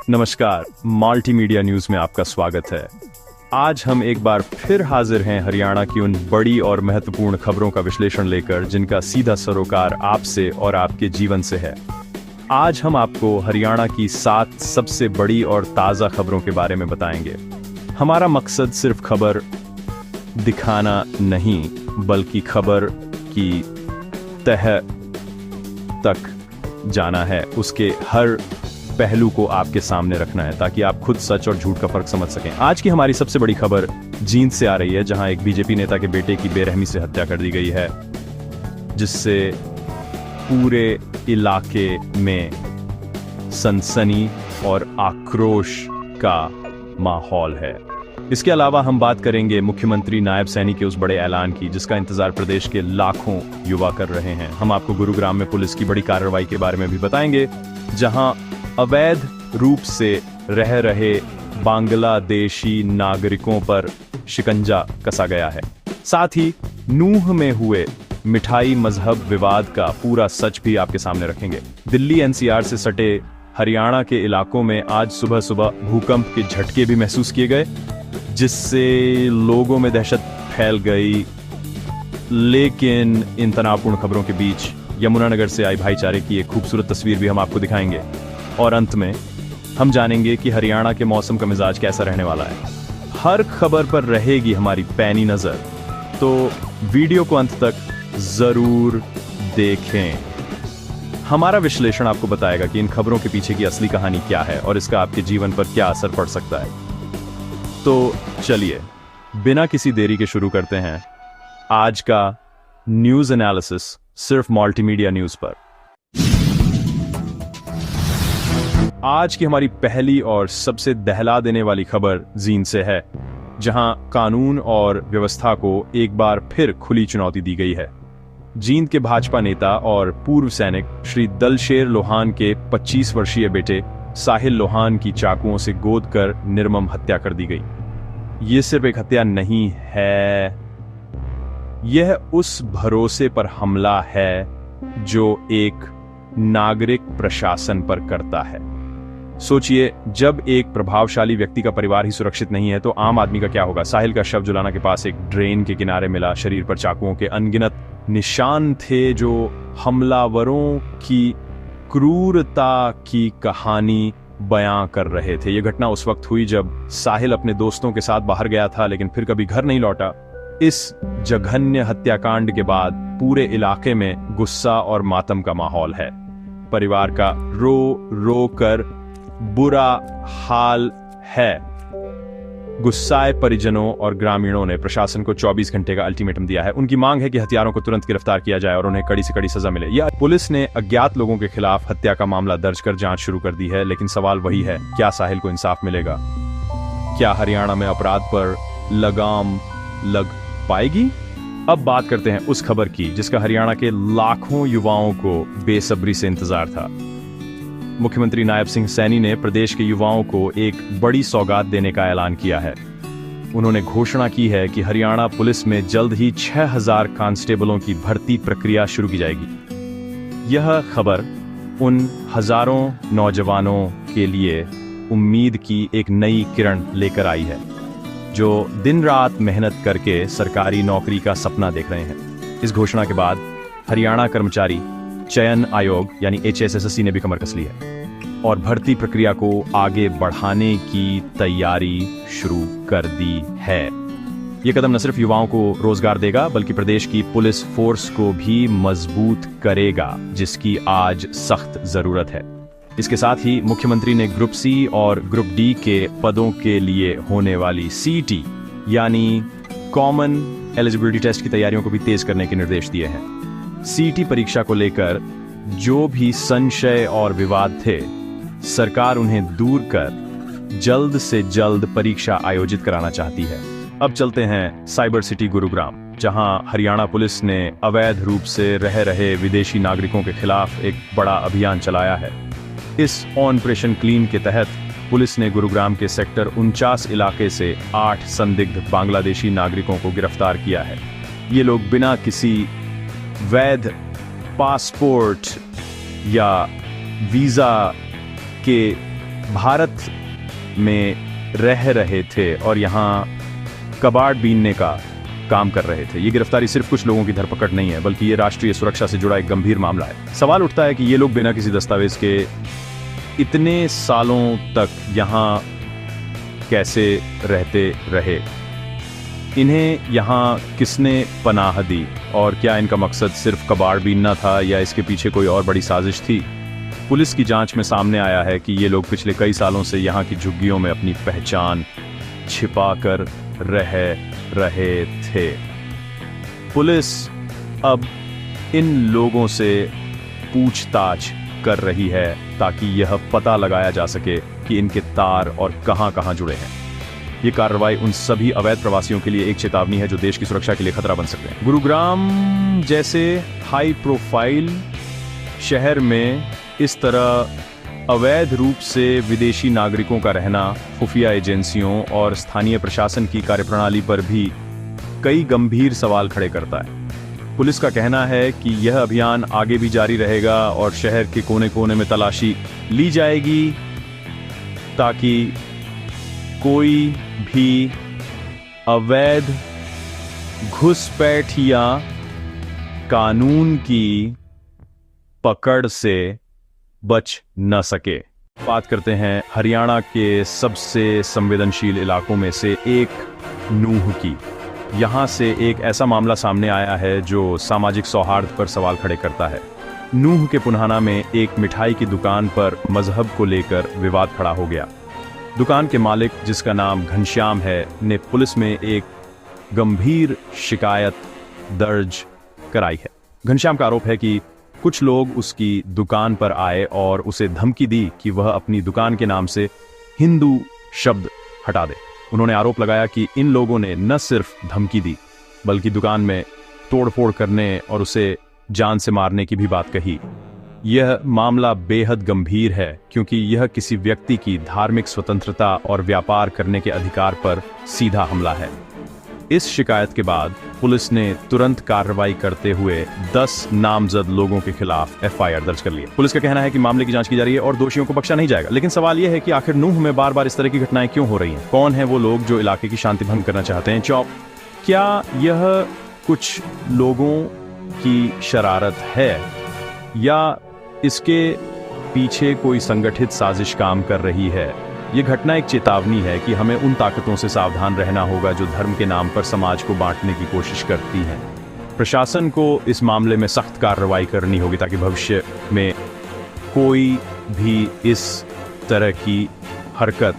नमस्कार, multimedia news में आपका स्वागत है। आज हम एक बार फिर हाजिर हैं हरियाणा की उन बड़ी और महत्वपूर्ण खबरों का विश्लेषण लेकर जिनका सीधा सरोकार आपसे और आपके जीवन से है। आज हम आपको हरियाणा की 7 सबसे बड़ी और ताज़ा खबरों के बारे में बताएंगे। हमारा मकसद सिर्फ खबर दिखाना नहीं, बल्कि खबर की तह तक जाना है, उसके हर पहलू को आपके सामने रखना है ताकि आप खुद सच और झूठ का फर्क समझ सकें। आज की हमारी सबसे बड़ी खबर जींद से आ रही है, जहां एक बीजेपी नेता के बेटे की बेरहमी से हत्या कर दी गई है, जिससे पूरे इलाके में सनसनी और आक्रोश का माहौल है। इसके अलावा हम बात करेंगे मुख्यमंत्री नायब सैनी के उस बड़े ऐलान की जिसका इंतजार प्रदेश के लाखों युवा कर रहे हैं। हम आपको गुरुग्राम में पुलिस की बड़ी कार्रवाई के बारे में भी बताएंगे, जहां अवैध रूप से रह रहे बांग्लादेशी नागरिकों पर शिकंजा कसा गया है। साथ ही नूह में हुए मिठाई मजहब विवाद का पूरा सच भी आपके सामने रखेंगे। दिल्ली एनसीआर से सटे हरियाणा के इलाकों में आज सुबह सुबह भूकंप के झटके भी महसूस किए गए, जिससे लोगों में दहशत फैल गई। लेकिन इन तनावपूर्ण खबरों के बीच यमुनानगर से आई भाईचारे की एक खूबसूरत तस्वीर भी हम आपको दिखाएंगे। और अंत में हम जानेंगे कि हरियाणा के मौसम का मिजाज कैसा रहने वाला है। हर खबर पर रहेगी हमारी पैनी नजर, तो वीडियो को अंत तक जरूर देखें। हमारा विश्लेषण आपको बताएगा कि इन खबरों के पीछे की असली कहानी क्या है और इसका आपके जीवन पर क्या असर पड़ सकता है। तो चलिए बिना किसी देरी के शुरू करते हैं आज का न्यूज एनालिसिस सिर्फ मल्टीमीडिया न्यूज पर। आज की हमारी पहली और सबसे दहला देने वाली खबर जींद से है, जहां कानून और व्यवस्था को एक बार फिर खुली चुनौती दी गई है। जींद के भाजपा नेता और पूर्व सैनिक श्री दलशेर लोहान के 25 वर्षीय बेटे साहिल लोहान की चाकुओं से गोद कर निर्मम हत्या कर दी गई। ये सिर्फ एक हत्या नहीं है, यह उस भरोसे पर हमला है जो एक नागरिक प्रशासन पर करता है। सोचिए, जब एक प्रभावशाली व्यक्ति का परिवार ही सुरक्षित नहीं है तो आम आदमी का क्या होगा। साहिल का शव जुलाना के पास एक ड्रेन के किनारे मिला। शरीर पर चाकुओं के अनगिनत निशान थे जो हमलावरों की क्रूरता की कहानी बयां कर रहे थे। यह घटना उस वक्त हुई जब साहिल अपने दोस्तों के साथ बाहर गया था, लेकिन फिर कभी घर नहीं लौटा। इस जघन्य हत्याकांड के बाद पूरे इलाके में गुस्सा और मातम का माहौल है। परिवार का रो रो कर बुरा हाल है। गुस्साए परिजनों और ग्रामीणों ने प्रशासन को 24 घंटे का अल्टीमेटम दिया है। उनकी मांग है कि हत्यारों को तुरंत गिरफ्तार किया जाए और उन्हें कड़ी से कड़ी सजा मिले। या पुलिस ने अज्ञात लोगों के खिलाफ हत्या का मामला दर्ज कर जांच शुरू कर दी है, लेकिन सवाल वही है, क्या साहिल को इंसाफ मिलेगा? क्या हरियाणा में अपराध पर लगाम लग पाएगी? अब बात करते हैं उस खबर की जिसका हरियाणा के लाखों युवाओं को बेसब्री से इंतजार था। मुख्यमंत्री नायब सिंह सैनी ने प्रदेश के युवाओं को एक बड़ी सौगात देने का ऐलान किया है। उन्होंने घोषणा की है कि हरियाणा पुलिस में जल्द ही 6000 कांस्टेबलों की भर्ती प्रक्रिया शुरू की जाएगी। यह खबर उन हजारों नौजवानों के लिए उम्मीद की एक नई किरण लेकर आई है, जो दिन रात मेहनत करके सरकारी नौकरी का सपना देख रहे हैं। इस घोषणा के बाद हरियाणा कर्मचारी चयन आयोग यानी HSSC ने भी कमर कस ली है और भर्ती प्रक्रिया को आगे बढ़ाने की तैयारी शुरू कर दी है। यह कदम न सिर्फ युवाओं को रोजगार देगा, बल्कि प्रदेश की पुलिस फोर्स को भी मजबूत करेगा, जिसकी आज सख्त जरूरत है। इसके साथ ही मुख्यमंत्री ने ग्रुप C और ग्रुप D के पदों के लिए होने वाली CET यानी कॉमन एलिजिबिलिटी टेस्ट की तैयारियों को भी तेज करने के निर्देश दिए हैं। CET परीक्षा को लेकर जो भी संशय और विवाद थे, सरकार उन्हें दूर कर जल्द से जल्द परीक्षा आयोजित कराना चाहती है। अब चलते हैं साइबर सिटी गुरुग्राम, जहां हरियाणा पुलिस ने अवैध रूप से रह रहे विदेशी नागरिकों के खिलाफ एक बड़ा अभियान चलाया है। इस ऑपरेशन क्लीन के तहत पुलिस ने गुरुग्राम के सेक्टर 49 इलाके से 8 संदिग्ध बांग्लादेशी नागरिकों को गिरफ्तार किया है। ये लोग बिना किसी वैध पासपोर्ट या वीजा के भारत में रह रहे थे और यहाँ कबाड़ बीनने का काम कर रहे थे। ये गिरफ्तारी सिर्फ कुछ लोगों की धरपकड़ नहीं है, बल्कि ये राष्ट्रीय सुरक्षा से जुड़ा एक गंभीर मामला है। सवाल उठता है कि ये लोग बिना किसी दस्तावेज के इतने सालों तक यहाँ कैसे रहते रहे, इन्हें यहाँ किसने पनाह दी, और क्या इनका मकसद सिर्फ कबाड़ बीनना था या इसके पीछे कोई और बड़ी साजिश थी। पुलिस की जांच में सामने आया है कि ये लोग पिछले कई सालों से यहाँ की झुग्गियों में अपनी पहचान छिपाकर रह रहे थे। पुलिस अब इन लोगों से पूछताछ कर रही है ताकि यह पता लगाया जा सके कि इनके तार और कहां-कहां जुड़े हैं। ये कार्रवाई उन सभी अवैध प्रवासियों के लिए एक चेतावनी है जो देश की सुरक्षा के लिए खतरा बन सकते हैं। गुरुग्राम जैसे हाई प्रोफाइल शहर में इस तरह अवैध रूप से विदेशी नागरिकों का रहना खुफिया एजेंसियों और स्थानीय प्रशासन की कार्यप्रणाली पर भी कई गंभीर सवाल खड़े करता है। पुलिस का कहना है कि यह अभियान आगे भी जारी रहेगा और शहर के कोने कोने में तलाशी ली जाएगी ताकि कोई भी अवैध घुसपैठ या कानून की पकड़ से बच न सके। बात करते हैं हरियाणा के सबसे संवेदनशील इलाकों में से एक नूह की। यहां से एक ऐसा मामला सामने आया है जो सामाजिक सौहार्द पर सवाल खड़े करता है। नूह के पुन्हाना में एक मिठाई की दुकान पर मजहब को लेकर विवाद खड़ा हो गया। दुकान के मालिक, जिसका नाम घनश्याम है, ने पुलिस में एक गंभीर शिकायत दर्ज कराई है। घनश्याम का आरोप है कि कुछ लोग उसकी दुकान पर आए और उसे धमकी दी कि वह अपनी दुकान के नाम से हिंदू शब्द हटा दे। उन्होंने आरोप लगाया कि इन लोगों ने न सिर्फ धमकी दी बल्कि दुकान में तोड़फोड़ करने और उसे जान से मारने की भी बात कही। यह मामला बेहद गंभीर है क्योंकि यह किसी व्यक्ति की धार्मिक स्वतंत्रता और व्यापार करने के अधिकार पर सीधा हमला है। इस शिकायत के बाद पुलिस ने तुरंत कार्रवाई करते हुए 10 नामजद लोगों के खिलाफ एफआईआर दर्ज कर ली। पुलिस का कहना है कि मामले की जांच की जा रही है और दोषियों को बख्शा नहीं जाएगा। लेकिन सवाल यह है कि आखिर नूह में बार बार इस तरह की घटनाएं क्यों हो रही हैं? कौन है वो लोग जो इलाके की शांति भंग करना चाहते हैं? क्या यह कुछ लोगों की शरारत है या इसके पीछे कोई संगठित साजिश काम कर रही है? ये घटना एक चेतावनी है कि हमें उन ताकतों से सावधान रहना होगा जो धर्म के नाम पर समाज को बांटने की कोशिश करती हैं। प्रशासन को इस मामले में सख्त कार्रवाई करनी होगी ताकि भविष्य में कोई भी इस तरह की हरकत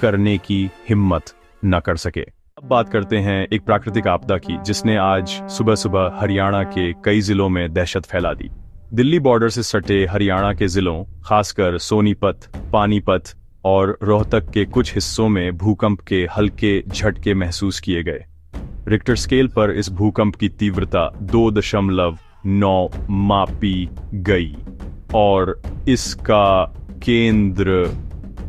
करने की हिम्मत न कर सके। अब बात करते हैं एक प्राकृतिक आपदा की जिसने आज सुबह सुबह हरियाणा के कई जिलों में दहशत फैला दी। दिल्ली बॉर्डर से सटे हरियाणा के जिलों, खासकर सोनीपत, पानीपत और रोहतक के कुछ हिस्सों में भूकंप के हल्के झटके महसूस किए गए। रिक्टर स्केल पर इस भूकंप की तीव्रता 2.9 मापी गई और इसका केंद्र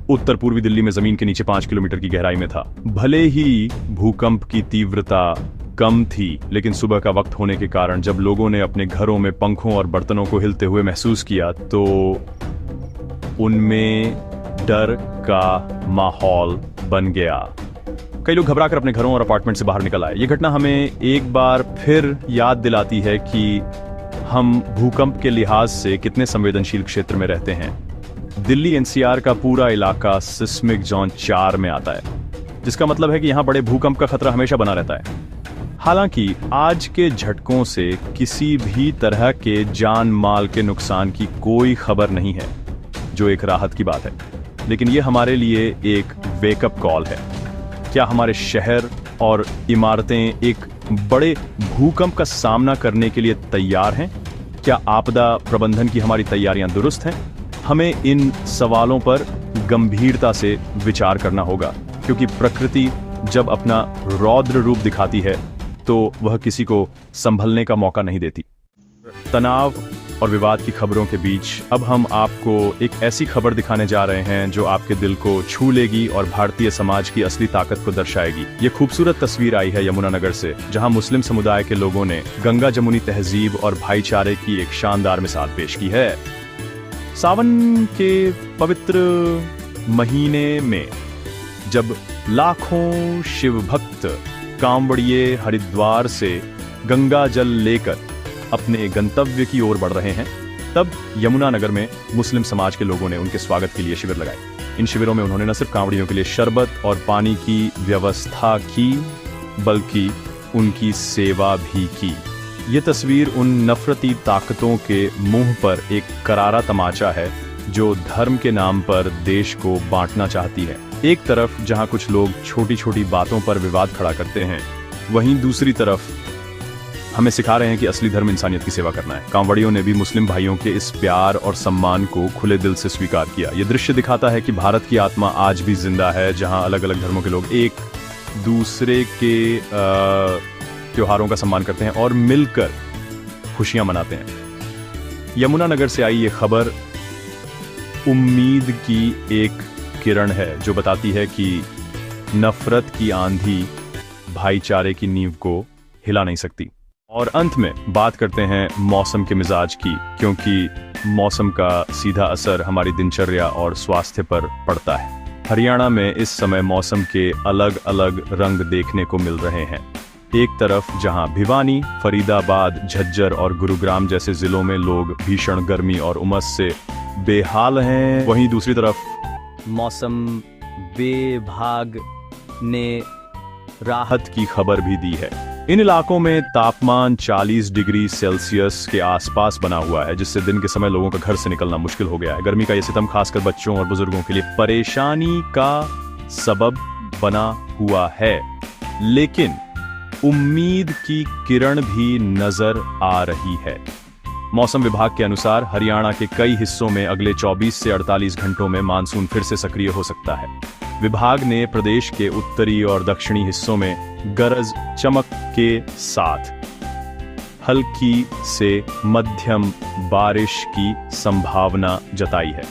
उत्तर पूर्वी दिल्ली में जमीन के नीचे 5 किलोमीटर की गहराई में था। भले ही भूकंप की तीव्रता कम थी, लेकिन सुबह का वक्त होने के कारण जब लोगों ने अपने घरों में पंखों और बर्तनों को हिलते हुए महसूस किया तो उनमें डर का माहौल बन गया। कई लोग घबराकर अपने घरों और अपार्टमेंट से बाहर निकल आए। ये घटना हमें एक बार फिर याद दिलाती है कि हम भूकंप के लिहाज से कितने संवेदनशील क्षेत्र में रहते हैं। दिल्ली एनसीआर का पूरा इलाका सिस्मिक जोन 4 में आता है, जिसका मतलब है कि यहाँ बड़े भूकंप का खतरा हमेशा बना रहता है। हालांकि आज के झटकों से किसी भी तरह के जान माल के नुकसान की कोई खबर नहीं है, जो एक राहत की बात है। लेकिन ये हमारे लिए एक वेकअप कॉल है। क्या हमारे शहर और इमारतें एक बड़े भूकंप का सामना करने के लिए तैयार हैं? क्या आपदा प्रबंधन की हमारी तैयारियां दुरुस्त हैं? हमें इन सवालों पर गंभीरता से विचार करना होगा, क्योंकि प्रकृति जब अपना रौद्र रूप दिखाती है तो वह किसी को संभलने का मौका नहीं देती। तनाव और विवाद की खबरों के बीच अब हम आपको एक ऐसी खबर दिखाने जा रहे हैं जो आपके दिल को छू लेगी और भारतीय समाज की असली ताकत को दर्शाएगी। ये खूबसूरत तस्वीर आई है यमुनानगर से, जहां मुस्लिम समुदाय के लोगों ने गंगा जमुनी तहजीब और भाईचारे की एक शानदार मिसाल पेश की है। सावन के पवित्र महीने में जब लाखों शिव भक्त कांवड़िए हरिद्वार से गंगा जल लेकर अपने गंतव्य की ओर बढ़ रहे हैं, तब यमुनानगर में मुस्लिम समाज के लोगों ने उनके स्वागत के लिए शिविर लगाए। इन शिविरों में उन्होंने न सिर्फ कांवड़ियों के लिए शरबत और पानी की व्यवस्था की, बल्कि उनकी सेवा भी की। ये तस्वीर उन नफरती ताकतों के मुंह पर एक करारा तमाचा है जो धर्म के नाम पर देश को बांटना चाहती है। एक तरफ जहां कुछ लोग छोटी छोटी बातों पर विवाद खड़ा करते हैं, वहीं दूसरी तरफ हमें सिखा रहे हैं कि असली धर्म इंसानियत की सेवा करना है। कांवड़ियों ने भी मुस्लिम भाइयों के इस प्यार और सम्मान को खुले दिल से स्वीकार किया। यह दृश्य दिखाता है कि भारत की आत्मा आज भी जिंदा है, जहां अलग अलग धर्मों के लोग एक दूसरे के त्योहारों का सम्मान करते हैं और मिलकर खुशियां मनाते हैं। यमुनानगर से आई ये खबर उम्मीद की एक किरण है जो बताती है कि नफरत की आंधी भाईचारे की नींव को हिला नहीं सकती। और अंत में बात करते हैं मौसम के मिजाज की, क्योंकि मौसम का सीधा असर हमारी दिनचर्या और स्वास्थ्य पर पड़ता है। हरियाणा में इस समय मौसम के अलग अलग रंग देखने को मिल रहे हैं। एक तरफ जहां भिवानी, फरीदाबाद, झज्जर और गुरुग्राम जैसे जिलों में लोग भीषण गर्मी और उमस से बेहाल हैं, वहीं दूसरी तरफ मौसम विभाग ने राहत की खबर भी दी है। इन इलाकों में तापमान 40 डिग्री सेल्सियस के आसपास बना हुआ है, जिससे दिन के समय लोगों का घर से निकलना मुश्किल हो गया है। गर्मी का यह सितम खासकर बच्चों और बुजुर्गों के लिए परेशानी का सबब बना हुआ है, लेकिन उम्मीद की किरण भी नजर आ रही है। मौसम विभाग के अनुसार हरियाणा के कई हिस्सों में अगले 24 से 48 घंटों में मानसून फिर से सक्रिय हो सकता है। विभाग ने प्रदेश के उत्तरी और दक्षिणी हिस्सों में गरज चमक के साथ हल्की से मध्यम बारिश की संभावना जताई है।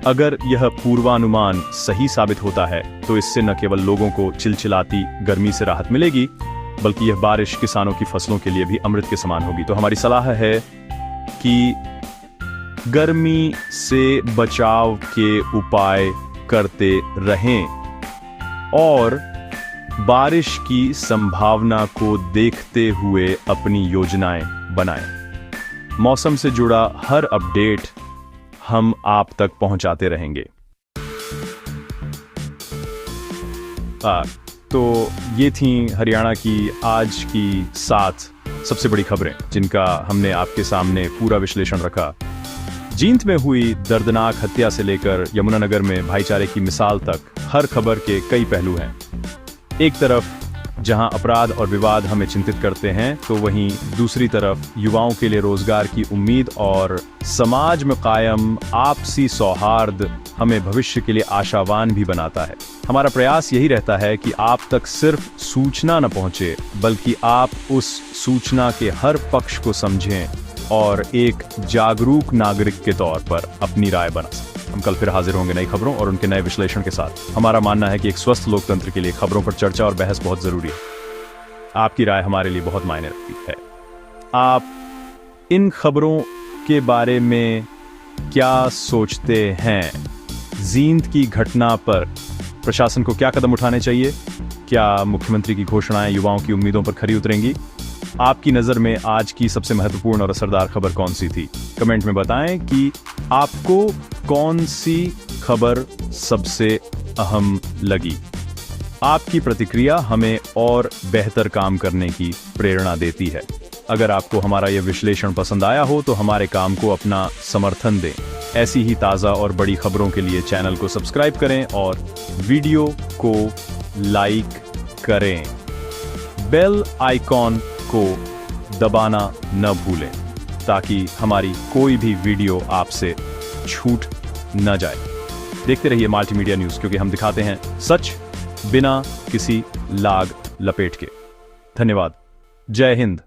अगर यह पूर्वानुमान सही साबित होता है तो इससे न केवल लोगों को चिलचिलाती गर्मी से राहत मिलेगी, बल्कि यह बारिश किसानों की फसलों के लिए भी अमृत के समान होगी। तो हमारी सलाह है कि गर्मी से बचाव के उपाय करते रहें और बारिश की संभावना को देखते हुए अपनी योजनाएं बनाएं। मौसम से जुड़ा हर अपडेट हम आप तक पहुंचाते रहेंगे। तो ये थी हरियाणा की आज की 7 सबसे बड़ी खबरें, जिनका हमने आपके सामने पूरा विश्लेषण रखा। जींद में हुई दर्दनाक हत्या से लेकर यमुनानगर में भाईचारे की मिसाल तक, हर खबर के कई पहलू हैं। एक तरफ जहां अपराध और विवाद हमें चिंतित करते हैं, तो वहीं दूसरी तरफ युवाओं के लिए रोजगार की उम्मीद और समाज में कायम आपसी सौहार्द हमें भविष्य के लिए आशावान भी बनाता है। हमारा प्रयास यही रहता है कि आप तक सिर्फ सूचना न पहुंचे, बल्कि आप उस सूचना के हर पक्ष को समझें और एक जागरूक नागरिक के तौर पर अपनी राय बना सकें। हम कल फिर हाजिर होंगे नई खबरों और उनके नए विश्लेषण के साथ। हमारा मानना है कि एक स्वस्थ लोकतंत्र के लिए खबरों पर चर्चा और बहस बहुत जरूरी है। आपकी राय हमारे लिए बहुत मायने रखती है। आप इन खबरों के बारे में क्या सोचते हैं? जींद की घटना पर प्रशासन को क्या कदम उठाने चाहिए? क्या मुख्यमंत्री की घोषणाएं युवाओं की उम्मीदों पर खरी उतरेंगी? आपकी नज़र में आज की सबसे महत्वपूर्ण और असरदार खबर कौन सी थी? कमेंट में बताएं कि आपको कौन सी खबर सबसे अहम लगी। आपकी प्रतिक्रिया हमें और बेहतर काम करने की प्रेरणा देती है। अगर आपको हमारा यह विश्लेषण पसंद आया हो तो हमारे काम को अपना समर्थन दें। ऐसी ही ताज़ा और बड़ी खबरों के लिए चैनल को सब्सक्राइब करें और वीडियो को लाइक करें। बेल आइकॉन को दबाना न भूलें ताकि हमारी कोई भी वीडियो आपसे छूट न जाए। देखते रहिए मल्टीमीडिया न्यूज़, क्योंकि हम दिखाते हैं सच बिना किसी लाग लपेट के। धन्यवाद। जय हिंद।